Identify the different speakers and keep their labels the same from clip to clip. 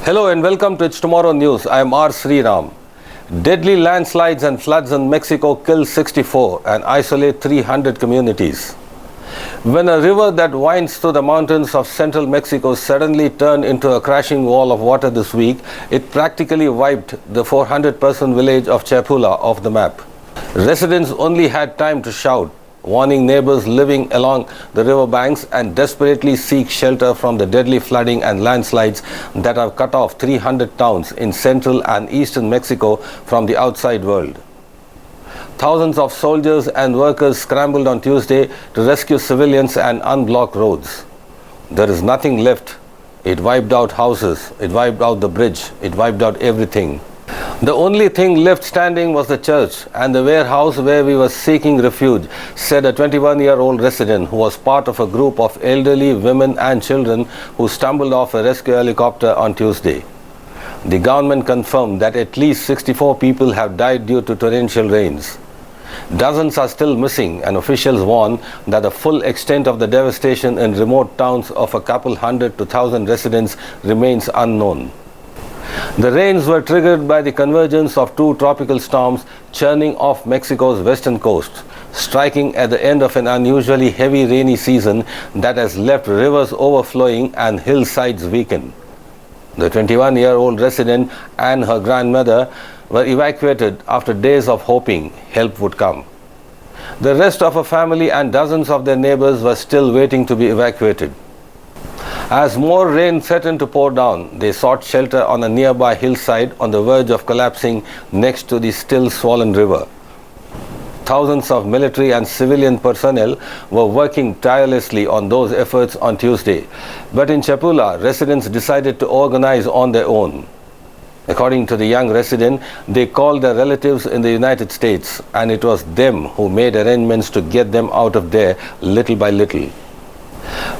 Speaker 1: Hello and welcome to It's Tomorrow News. I am R. Sriram. Deadly landslides and floods in Mexico kill 64 and isolate 300 communities. When a river that winds through the mountains of central Mexico suddenly turned into a crashing wall of water this week, it practically wiped the 400-person village of Chapula off the map. Residents only had time to shout, warning neighbors living along the river banks and desperately seek shelter from the deadly flooding and landslides that have cut off 300 towns in central and eastern Mexico from the outside world. Thousands of soldiers and workers scrambled on Tuesday to rescue civilians and unblock roads. There is nothing left. It wiped out houses, it wiped out the bridge, it wiped out everything. The only thing left standing was the church and the warehouse where we were seeking refuge, said a 21-year-old resident who was part of a group of elderly women and children who stumbled off a rescue helicopter on Tuesday. The government confirmed that at least 64 people have died due to torrential rains. Dozens are still missing, and officials warn that the full extent of the devastation in remote towns of a couple hundred to 1,000 residents remains unknown. The rains were triggered by the convergence of two tropical storms churning off Mexico's western coast, striking at the end of an unusually heavy rainy season that has left rivers overflowing and hillsides weakened. The 21-year-old resident and her grandmother were evacuated after days of hoping help would come. The rest of her family and dozens of their neighbors were still waiting to be evacuated. As more rain threatened to pour down, they sought shelter on a nearby hillside on the verge of collapsing next to the still swollen river. Thousands of military and civilian personnel were working tirelessly on those efforts on Tuesday, but in Chapula, residents decided to organize on their own. According to the young resident, they called their relatives in the United States, and it was them who made arrangements to get them out of there little by little.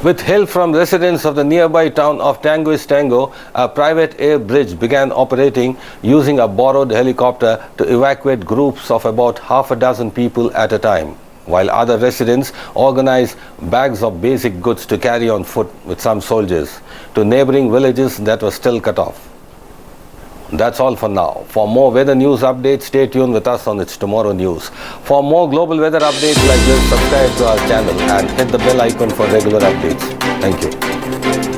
Speaker 1: With help from residents of the nearby town of Tango, a private air bridge began operating using a borrowed helicopter to evacuate groups of about half a dozen people at a time, while other residents organized bags of basic goods to carry on foot with some soldiers to neighboring villages that were still cut off. That's all for now. For more weather news updates, stay tuned with us on It's Tomorrow News. For more global weather updates like this, subscribe to our channel and hit the bell icon for regular updates. Thank you.